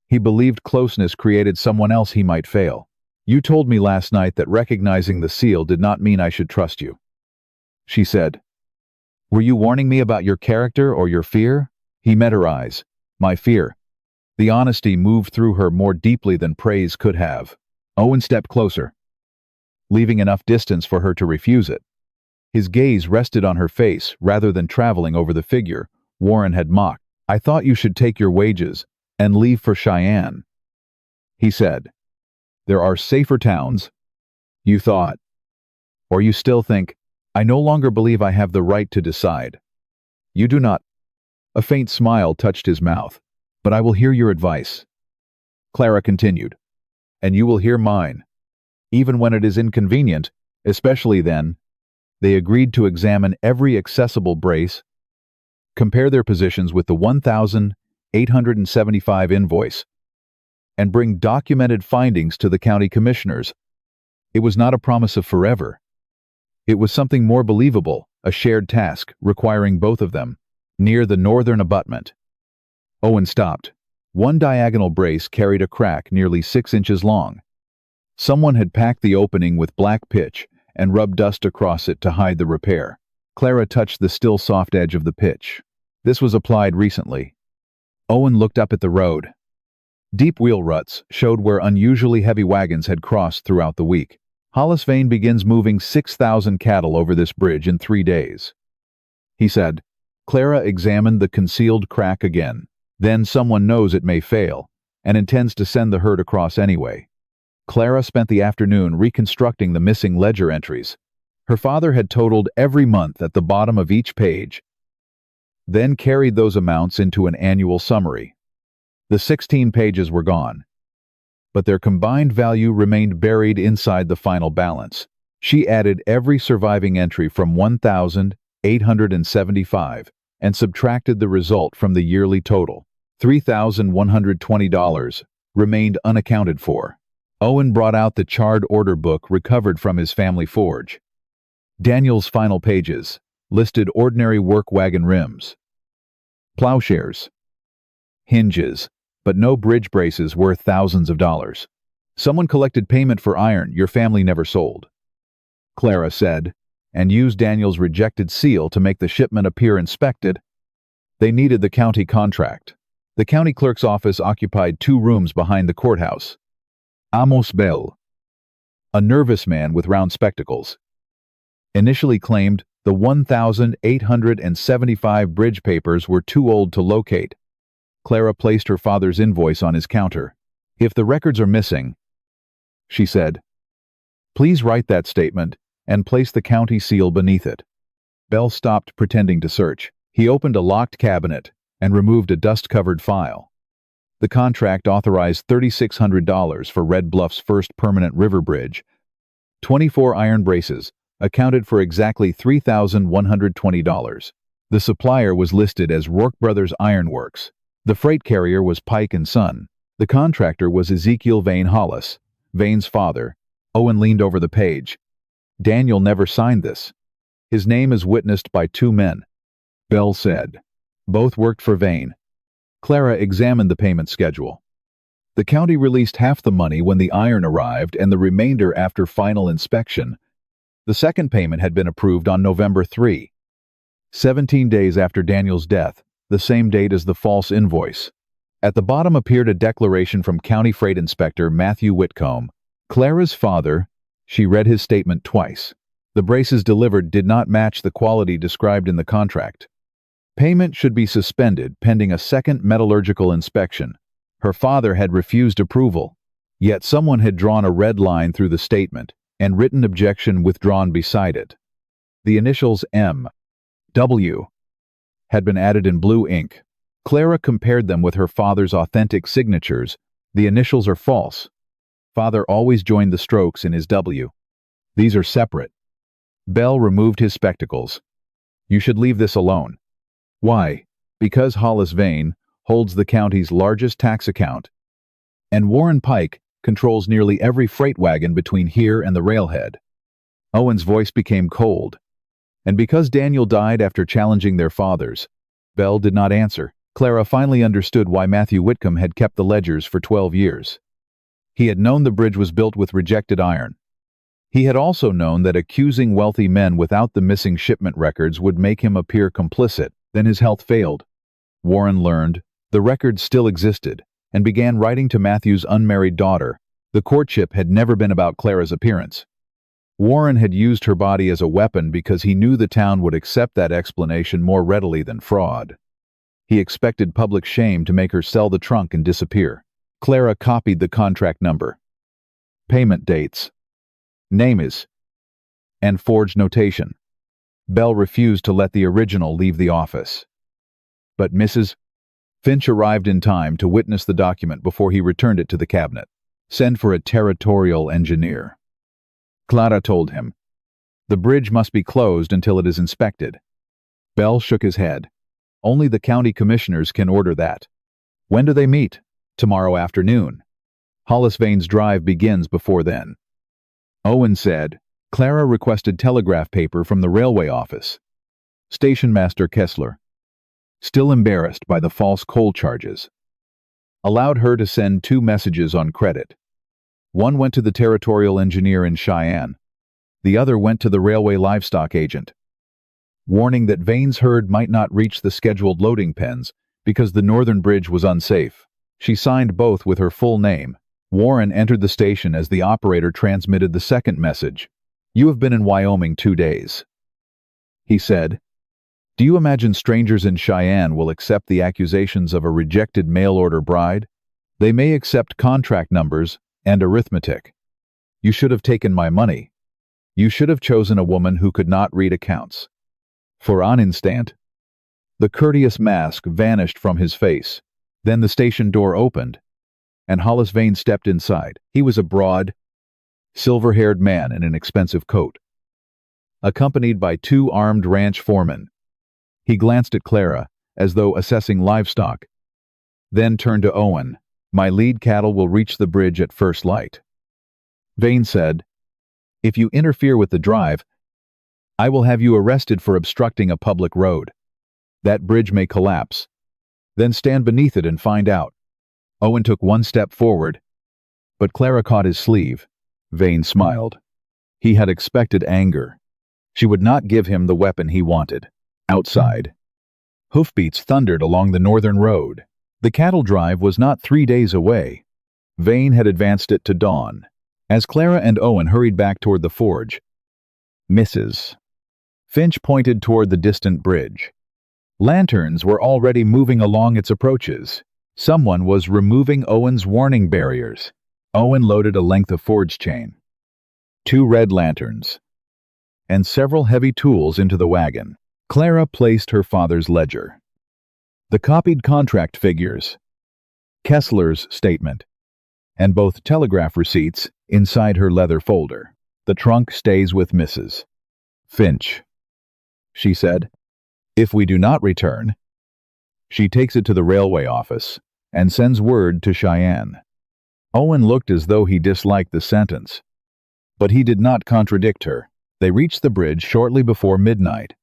He believed closeness created someone else he might fail. You told me last night that recognizing the seal did not mean I should trust you, she said. Were you warning me about your character or your fear? He met her eyes. My fear. The honesty moved through her more deeply than praise could have. Owen stepped closer, leaving enough distance for her to refuse it. His gaze rested on her face rather than traveling over the figure Warren had mocked. I thought you should take your wages and leave for Cheyenne, he said. There are safer towns. You thought. Or you still think. I no longer believe I have the right to decide. You do not. A faint smile touched his mouth. But I will hear your advice. Clara continued. And you will hear mine. Even when it is inconvenient, especially then. They agreed to examine every accessible brace, compare their positions with the 1,875 invoice, and bring documented findings to the county commissioners. It was not a promise of forever. It was something more believable, a shared task requiring both of them, near the northern abutment. Owen stopped. One diagonal brace carried a crack nearly 6 inches long. Someone had packed the opening with black pitch and rubbed dust across it to hide the repair. Clara touched the still soft edge of the pitch. This was applied recently. Owen looked up at the road. Deep wheel ruts showed where unusually heavy wagons had crossed throughout the week. Hollis Vane begins moving 6,000 cattle over this bridge in 3 days, he said. Clara examined the concealed crack again. Then someone knows it may fail, and intends to send the herd across anyway. Clara spent the afternoon reconstructing the missing ledger entries. Her father had totaled every month at the bottom of each page, then carried those amounts into an annual summary. The 16 pages were gone, but their combined value remained buried inside the final balance. She added every surviving entry from 1,875 and subtracted the result from the yearly total. $3,120 remained unaccounted for. Owen brought out the charred order book recovered from his family forge. Daniel's final pages listed ordinary work wagon rims, plowshares, hinges, but no bridge braces worth thousands of dollars. Someone collected payment for iron your family never sold, Clara said, and used Daniel's rejected seal to make the shipment appear inspected. They needed the county contract. The county clerk's office occupied 2 rooms behind the courthouse. Amos Bell, a nervous man with round spectacles, initially claimed the 1,875 bridge papers were too old to locate. Clara placed her father's invoice on his counter. If the records are missing, she said, please write that statement and place the county seal beneath it. Bell stopped pretending to search. He opened a locked cabinet and removed a dust-covered file. The contract authorized $3,600 for Red Bluff's first permanent river bridge. 24 iron braces accounted for exactly $3,120. The supplier was listed as Rourke Brothers Iron Works. The freight carrier was Pike & Son. The contractor was Ezekiel Vane Hollis, Vane's father. Owen leaned over the page. Daniel never signed this. His name is witnessed by 2 men, Bell said. Both worked for Vane. Clara examined the payment schedule. The county released half the money when the iron arrived and the remainder after final inspection. The second payment had been approved on November 3, 17 days after Daniel's death, the same date as the false invoice. At the bottom appeared a declaration from County Freight Inspector Matthew Whitcomb. Clara's father, she read his statement twice. The braces delivered did not match the quality described in the contract. Payment should be suspended pending a second metallurgical inspection. Her father had refused approval, yet someone had drawn a red line through the statement and written objection withdrawn beside it. The initials M.W. had been added in blue ink. Clara compared them with her father's authentic signatures, The initials are false. Father always joined the strokes in his W. These are separate. Bell removed his spectacles. You should leave this alone. Why? Because Hollis Vane holds the county's largest tax account, and Warren Pike controls nearly every freight wagon between here and the railhead. Owen's voice became cold, and because Daniel died after challenging their fathers, Bell did not answer. Clara finally understood why Matthew Whitcomb had kept the ledgers for 12 years. He had known the bridge was built with rejected iron. He had also known that accusing wealthy men without the missing shipment records would make him appear complicit. Then his health failed. Warren learned the records still existed and began writing to Matthew's unmarried daughter. The courtship had never been about Clara's appearance. Warren had used her body as a weapon because he knew the town would accept that explanation more readily than fraud. He expected public shame to make her sell the trunk and disappear. Clara copied the contract number, payment dates, name is, and forged notation. Bell refused to let the original leave the office. But Mrs. Finch arrived in time to witness the document before he returned it to the cabinet. Send for a territorial engineer. Clara told him. The bridge must be closed until it is inspected. Bell shook his head. Only the county commissioners can order that. When do they meet? Tomorrow afternoon. Hollis Vane's drive begins before then. Owen said. Clara requested telegraph paper from the railway office. Station Master Kessler, still embarrassed by the false coal charges, allowed her to send 2 messages on credit. One went to the territorial engineer in Cheyenne. The other went to the railway livestock agent, warning that Vane's herd might not reach the scheduled loading pens because the northern bridge was unsafe. She signed both with her full name. Warren entered the station as the operator transmitted the second message. You have been in Wyoming 2 days. He said, do you imagine strangers in Cheyenne will accept the accusations of a rejected mail-order bride? They may accept contract numbers and arithmetic. You should have taken my money. You should have chosen a woman who could not read accounts. For an instant, the courteous mask vanished from his face. Then the station door opened, and Hollis Vane stepped inside. He was a broad, silver-haired man in an expensive coat, accompanied by 2 armed ranch foremen. He glanced at Clara, as though assessing livestock, then turned to Owen. My lead cattle will reach the bridge at first light. Vane said, if you interfere with the drive, I will have you arrested for obstructing a public road. That bridge may collapse. Then stand beneath it and find out. Owen took 1 step forward, but Clara caught his sleeve. Vane smiled. He had expected anger. She would not give him the weapon he wanted. Outside, hoofbeats thundered along the northern road. The cattle drive was not 3 days away. Vane had advanced it to dawn. As Clara and Owen hurried back toward the forge, Mrs. Finch pointed toward the distant bridge. Lanterns were already moving along its approaches. Someone was removing Owen's warning barriers. Owen loaded a length of forge chain, 2 red lanterns, and several heavy tools into the wagon. Clara placed her father's ledger, the copied contract figures, Kessler's statement, and both telegraph receipts inside her leather folder. The trunk stays with Mrs. Finch, she said. If we do not return, she takes it to the railway office and sends word to Cheyenne. Owen looked as though he disliked the sentence, but he did not contradict her. They reached the bridge shortly before midnight.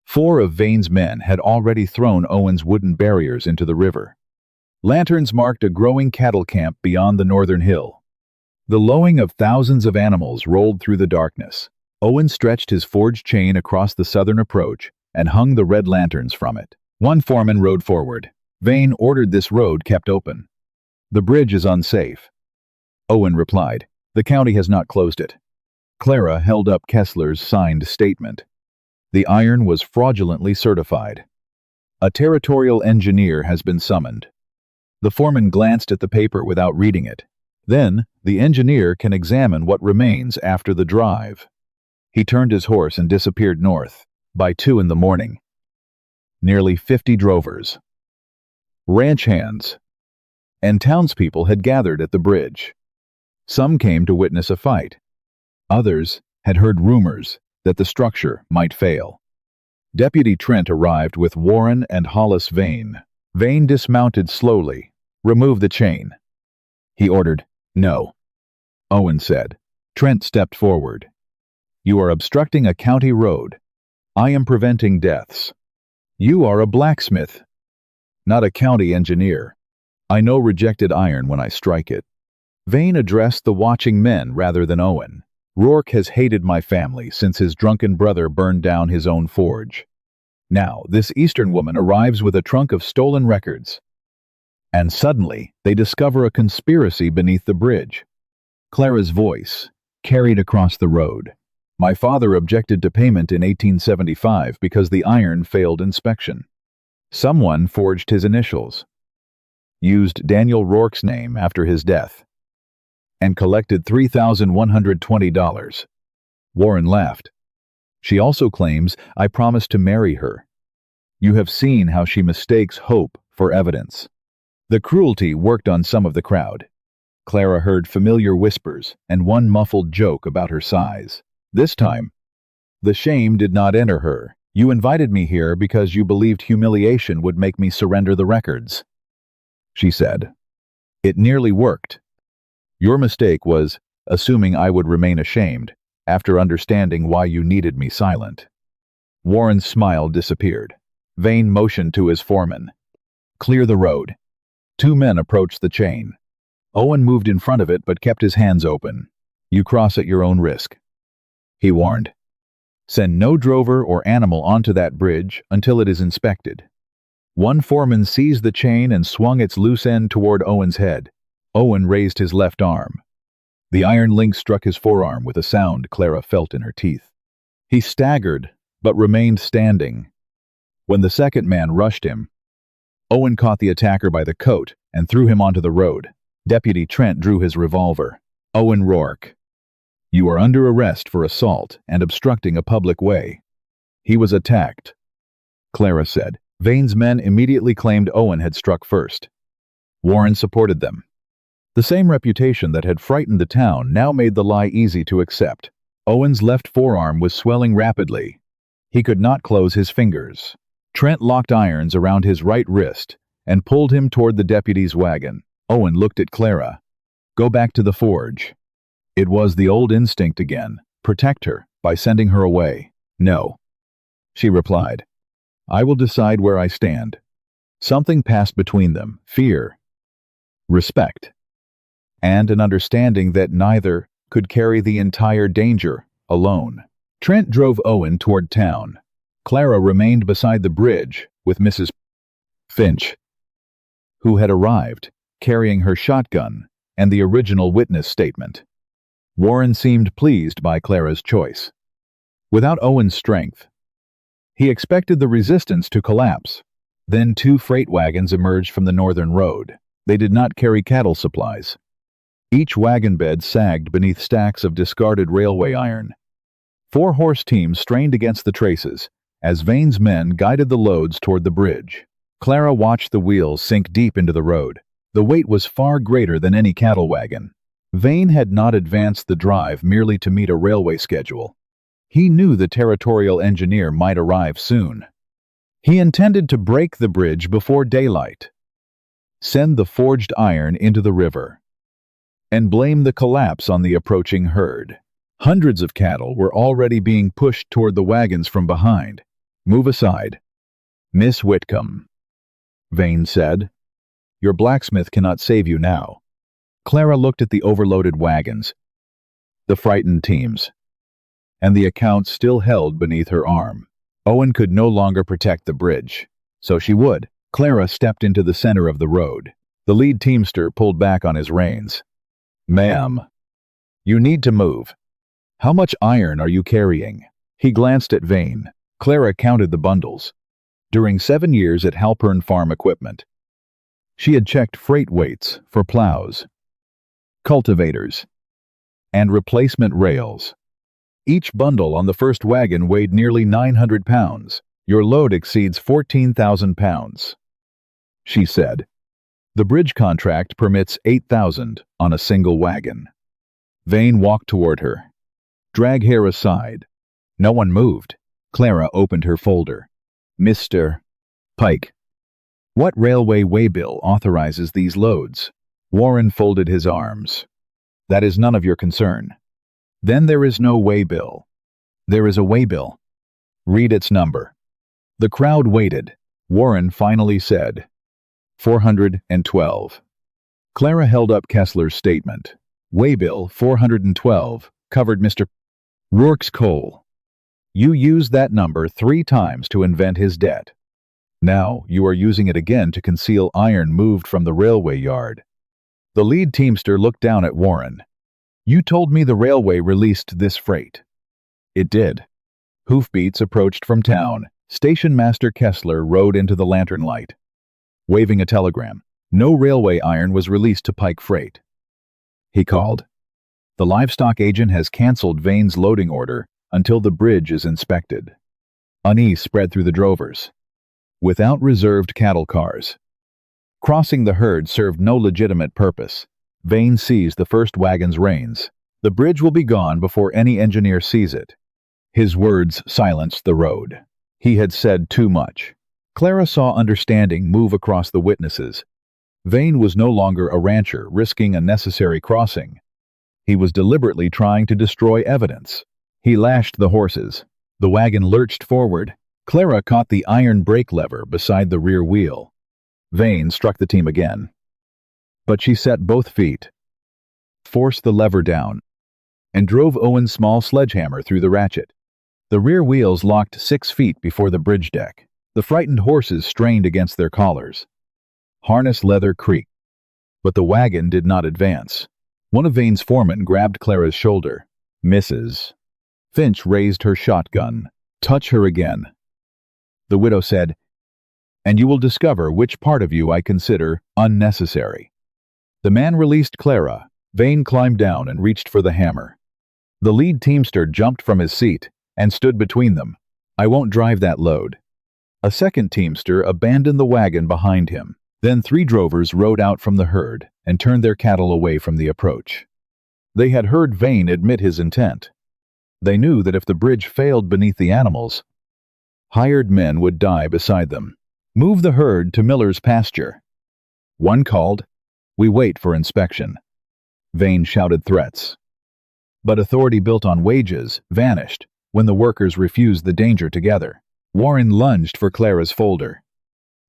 4 of Vane's men had already thrown Owen's wooden barriers into the river. Lanterns marked a growing cattle camp beyond the northern hill. The lowing of thousands of animals rolled through the darkness. Owen stretched his forged chain across the southern approach and hung the red lanterns from it. 1 foreman rode forward. Vane ordered this road kept open. The bridge is unsafe. Owen replied, the county has not closed it. Clara held up Kessler's signed statement. The iron was fraudulently certified. A territorial engineer has been summoned. The foreman glanced at the paper without reading it. Then, the engineer can examine what remains after the drive. He turned his horse and disappeared north. By 2 in the morning, nearly 50 drovers, ranch hands, and townspeople had gathered at the bridge. Some came to witness a fight. Others had heard rumors that the structure might fail. Deputy Trent arrived with Warren and Hollis Vane. Vane dismounted slowly. "Remove the chain," he ordered. "No," Owen said. Trent stepped forward. "You are obstructing a county road. I am preventing deaths. You are a blacksmith, not a county engineer. I know rejected iron when I strike it." Vane addressed the watching men rather than Owen. "Rourke has hated my family since his drunken brother burned down his own forge. Now, this Eastern woman arrives with a trunk of stolen records. And suddenly, they discover a conspiracy beneath the bridge." Clara's voice carried across the road. "My father objected to payment in 1875 because the iron failed inspection. Someone forged his initials, used Daniel Rourke's name after his death, and collected $3,120. Warren laughed. "She also claims I promised to marry her. You have seen how she mistakes hope for evidence." The cruelty worked on some of the crowd. Clara heard familiar whispers and one muffled joke about her size. This time, the shame did not enter her. "You invited me here because you believed humiliation would make me surrender the records," she said. "It nearly worked. Your mistake was assuming I would remain ashamed after understanding why you needed me silent." Warren's smile disappeared. Vane motioned to his foreman. "Clear the road." Two men approached the chain. Owen moved in front of it but kept his hands open. "You cross at your own risk," he warned. "Send no drover or animal onto that bridge until it is inspected." One foreman seized the chain and swung its loose end toward Owen's head. Owen raised his left arm. The iron link struck his forearm with a sound Clara felt in her teeth. He staggered, but remained standing. When the second man rushed him, Owen caught the attacker by the coat and threw him onto the road. Deputy Trent drew his revolver. "Owen Rourke, you are under arrest for assault and obstructing a public way." "He was attacked," Clara said. Vane's men immediately claimed Owen had struck first. Warren supported them. The same reputation that had frightened the town now made the lie easy to accept. Owen's left forearm was swelling rapidly. He could not close his fingers. Trent locked irons around his right wrist and pulled him toward the deputy's wagon. Owen looked at Clara. "Go back to the forge." It was the old instinct again. Protect her by sending her away. "No," she replied. "I will decide where I stand." Something passed between them. Fear, respect, and an understanding that neither could carry the entire danger alone. Trent drove Owen toward town. Clara remained beside the bridge with Mrs. Finch, who had arrived, carrying her shotgun and the original witness statement. Warren seemed pleased by Clara's choice. Without Owen's strength, he expected the resistance to collapse. Then two freight wagons emerged from the northern road. They did not carry cattle supplies. Each wagon bed sagged beneath stacks of discarded railway iron. 4 horse teams strained against the traces as Vane's men guided the loads toward the bridge. Clara watched the wheels sink deep into the road. The weight was far greater than any cattle wagon. Vane had not advanced the drive merely to meet a railway schedule. He knew the territorial engineer might arrive soon. He intended to break the bridge before daylight, send the forged iron into the river, and blame the collapse on the approaching herd. Hundreds of cattle were already being pushed toward the wagons from behind. "Move aside, Miss Whitcomb," Vane said. "Your blacksmith cannot save you now." Clara looked at the overloaded wagons, the frightened teams, and the accounts still held beneath her arm. Owen could no longer protect the bridge, so she would. Clara stepped into the center of the road. The lead teamster pulled back on his reins. "Ma'am, you need to move. How much iron are you carrying?" He glanced at Vane. Clara counted the bundles. During 7 years at Halpern Farm Equipment, she had checked freight weights for plows, cultivators, and replacement rails. Each bundle on the first wagon weighed nearly 900 pounds. "Your load exceeds 14,000 pounds, she said. The bridge contract permits 8,000 on a single wagon. Vane walked toward her. Drag hair aside. No one moved. Clara opened her folder. Mr. Pike. What railway waybill authorizes these loads? Warren folded his arms. That is none of your concern. Then there is no waybill. There is a waybill. Read its number. The crowd waited. Warren finally said, 412. Clara held up Kessler's statement. Waybill 412 covered Mr. Rourke's coal. You used that number 3 times to invent his debt. Now you are using it again to conceal iron moved from the railway yard. The lead teamster looked down at Warren. You told me the railway released this freight. It did. Hoofbeats approached from town. Station Master Kessler rode into the lantern light. Waving a telegram, no railway iron was released to Pike Freight. He called. The livestock agent has canceled Vane's loading order until the bridge is inspected. Unease spread through the drovers. Without reserved cattle cars. Crossing the herd served no legitimate purpose. Vane seized the first wagon's reins. The bridge will be gone before any engineer sees it. His words silenced the road. He had said too much. Clara saw understanding move across the witnesses. Vane was no longer a rancher risking a necessary crossing. He was deliberately trying to destroy evidence. He lashed the horses. The wagon lurched forward. Clara caught the iron brake lever beside the rear wheel. Vane struck the team again. But she set both feet, forced the lever down, and drove Owen's small sledgehammer through the ratchet. The rear wheels locked 6 feet before the bridge deck. The frightened horses strained against their collars. Harness leather creaked, but the wagon did not advance. One of Vane's foremen grabbed Clara's shoulder. Mrs. Finch raised her shotgun. Touch her again. The widow said, and you will discover which part of you I consider unnecessary. The man released Clara. Vane climbed down and reached for the hammer. The lead teamster jumped from his seat and stood between them. I won't drive that load. A second teamster abandoned the wagon behind him. Then 3 drovers rode out from the herd and turned their cattle away from the approach. They had heard Vane admit his intent. They knew that if the bridge failed beneath the animals, hired men would die beside them. Move the herd to Miller's pasture. One called, we wait for inspection. Vane shouted threats. But authority built on wages vanished when the workers refused the danger together. Warren lunged for Clara's folder.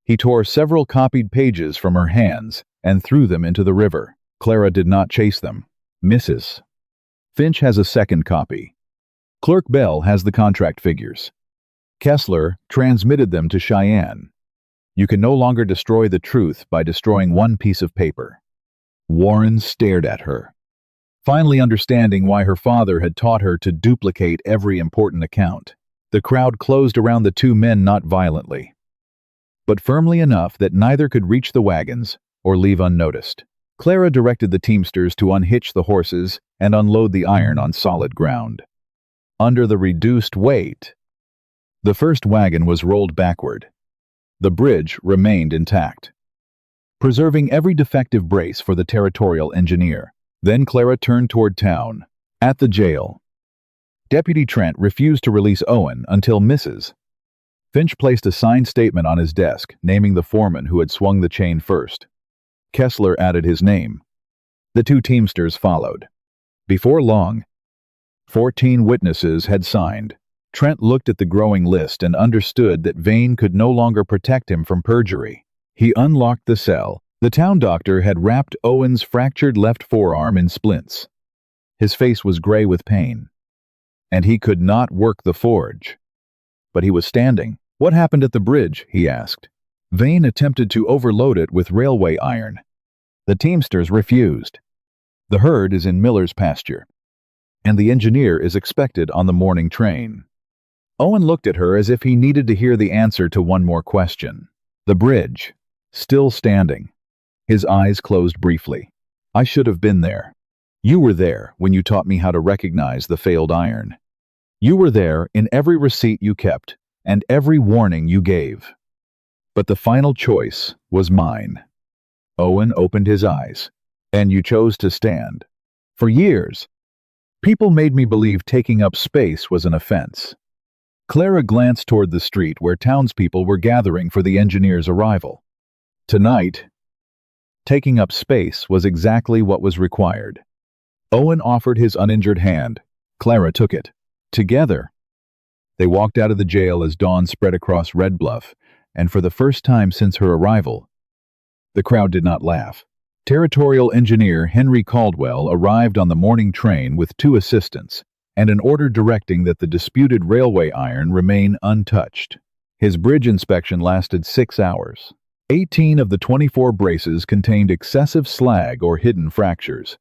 He tore several copied pages from her hands and threw them into the river. Clara did not chase them. Mrs. Finch has a second copy. Clerk Bell has the contract figures. Kessler transmitted them to Cheyenne. You can no longer destroy the truth by destroying one piece of paper. Warren stared at her, finally understanding why her father had taught her to duplicate every important account. The crowd closed around the 2 men, not violently, but firmly enough that neither could reach the wagons or leave unnoticed. Clara directed the teamsters to unhitch the horses and unload the iron on solid ground. Under the reduced weight, the first wagon was rolled backward. The bridge remained intact, preserving every defective brace for the territorial engineer. Then Clara turned toward town. At the jail, Deputy Trent refused to release Owen until Mrs. Finch placed a signed statement on his desk, naming the foreman who had swung the chain first. Kessler added his name. The 2 teamsters followed. Before long, 14 witnesses had signed. Trent looked at the growing list and understood that Vane could no longer protect him from perjury. He unlocked the cell. The town doctor had wrapped Owen's fractured left forearm in splints. His face was gray with pain, and he could not work the forge. But he was standing. What happened at the bridge? He asked. Vane attempted to overload it with railway iron. The teamsters refused. The herd is in Miller's pasture, and the engineer is expected on the morning train. Owen looked at her as if he needed to hear the answer to one more question. The bridge, still standing. His eyes closed briefly. I should have been there. You were there when you taught me how to recognize the failed iron. You were there in every receipt you kept and every warning you gave. But the final choice was mine. Owen opened his eyes. And you chose to stand. For years, people made me believe taking up space was an offense. Clara glanced toward the street where townspeople were gathering for the engineer's arrival. Tonight, taking up space was exactly what was required. Owen offered his uninjured hand. Clara took it. Together, they walked out of the jail as dawn spread across Red Bluff, and for the first time since her arrival, the crowd did not laugh. Territorial Engineer Henry Caldwell arrived on the morning train with 2 assistants and an order directing that the disputed railway iron remain untouched. His bridge inspection lasted 6 hours. 18 of the 24 braces contained excessive slag or hidden fractures.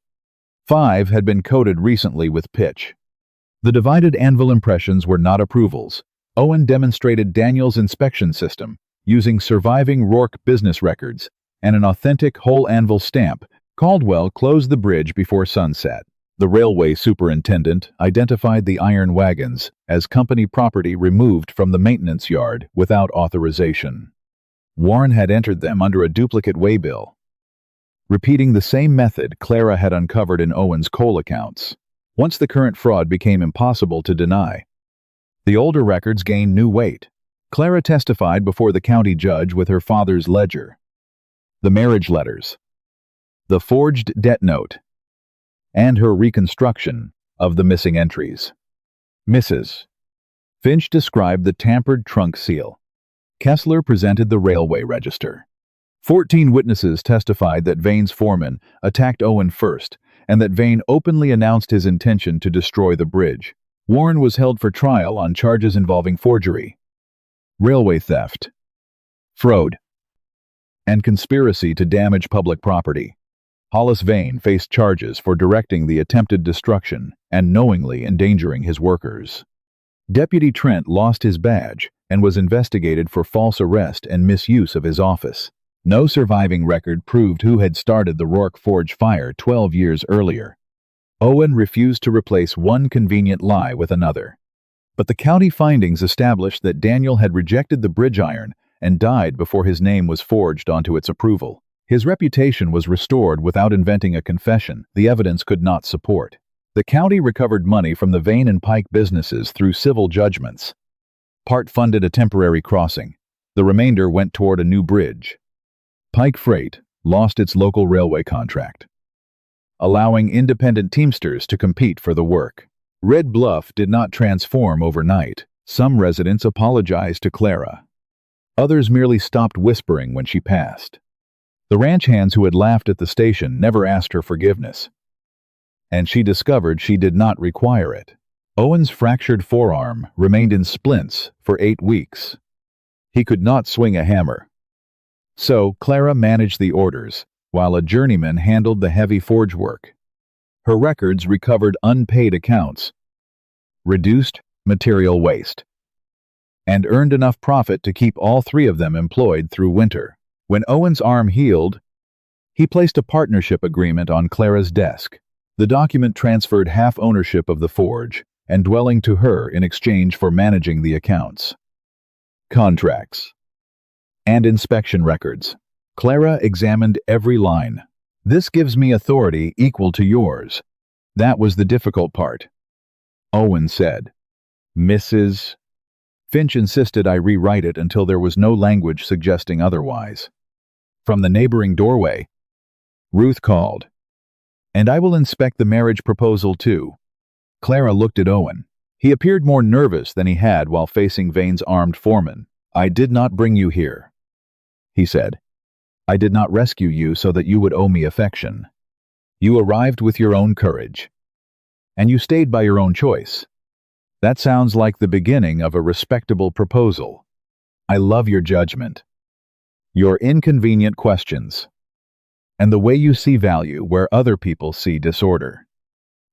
5 had been coated recently with pitch. The divided anvil impressions were not approvals. Owen demonstrated Daniel's inspection system, using surviving Rourke business records and an authentic whole anvil stamp. Caldwell closed the bridge before sunset. The railway superintendent identified the iron wagons as company property removed from the maintenance yard without authorization. Warren had entered them under a duplicate waybill, repeating the same method Clara had uncovered in Owen's coal accounts. Once the current fraud became impossible to deny, the older records gained new weight. Clara testified before the county judge with her father's ledger, the marriage letters, the forged debt note, and her reconstruction of the missing entries. Mrs. Finch described the tampered trunk seal. Kessler presented the railway register. 14 witnesses testified that Vane's foreman attacked Owen first, and that Vane openly announced his intention to destroy the bridge. Warren was held for trial on charges involving forgery, railway theft, fraud, and conspiracy to damage public property. Hollis Vane faced charges for directing the attempted destruction and knowingly endangering his workers. Deputy Trent lost his badge and was investigated for false arrest and misuse of his office. No surviving record proved who had started the Rourke Forge fire 12 years earlier. Owen refused to replace one convenient lie with another. But the county findings established that Daniel had rejected the bridge iron and died before his name was forged onto its approval. His reputation was restored without inventing a confession the evidence could not support. The county recovered money from the Vane and Pike businesses through civil judgments. Part funded a temporary crossing. The remainder went toward a new bridge. Pike Freight lost its local railway contract, allowing independent teamsters to compete for the work. Red Bluff did not transform overnight. Some residents apologized to Clara. Others merely stopped whispering when she passed. The ranch hands who had laughed at the station never asked her forgiveness, and she discovered she did not require it. Owen's fractured forearm remained in splints for 8 weeks. He could not swing a hammer. So Clara managed the orders, while a journeyman handled the heavy forge work. Her records recovered unpaid accounts, reduced material waste, and earned enough profit to keep all 3 of them employed through winter. When Owen's arm healed, he placed a partnership agreement on Clara's desk. The document transferred half ownership of the forge and dwelling to her in exchange for managing the accounts, contracts, and inspection records. Clara examined every line. This gives me authority equal to yours. That was the difficult part, Owen said. Mrs. Finch insisted I rewrite it until there was no language suggesting otherwise. From the neighboring doorway, Ruth called, "And I will inspect the marriage proposal too." Clara looked at Owen. He appeared more nervous than he had while facing Vane's armed foreman. "I did not bring you here," he said. "I did not rescue you so that you would owe me affection. You arrived with your own courage, and you stayed by your own choice. That sounds like the beginning of a respectable proposal. I love your judgment, your inconvenient questions, and the way you see value where other people see disorder.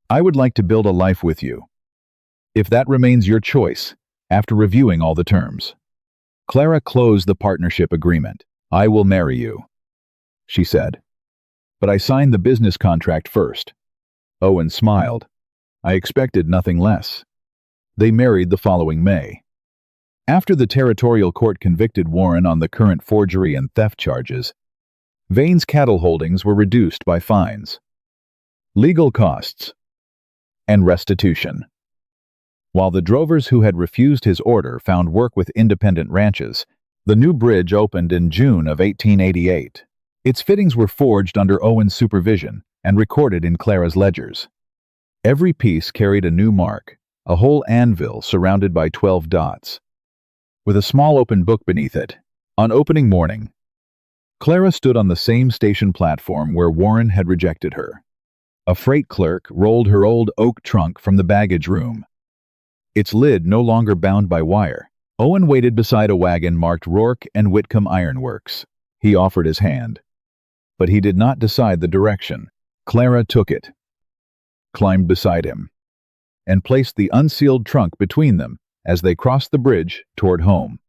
I would like to build a life with you, if that remains your choice, after reviewing all the terms." Clara closed the partnership agreement. "I will marry you," she said. "But I signed the business contract first." Owen smiled. "I expected nothing less." They married the following May. After the territorial court convicted Warren on the current forgery and theft charges, Vane's cattle holdings were reduced by fines, legal costs, and restitution. While the drovers who had refused his order found work with independent ranches, the new bridge opened in June of 1888. Its fittings were forged under Owen's supervision and recorded in Clara's ledgers. Every piece carried a new mark, a whole anvil surrounded by 12 dots, with a small open book beneath it. On opening morning, Clara stood on the same station platform where Warren had rejected her. A freight clerk rolled her old oak trunk from the baggage room, its lid no longer bound by wire. Owen waited beside a wagon marked Rourke and Whitcomb Iron Works. He offered his hand, but he did not decide the direction. Clara took it, climbed beside him, and placed the unsealed trunk between them as they crossed the bridge toward home.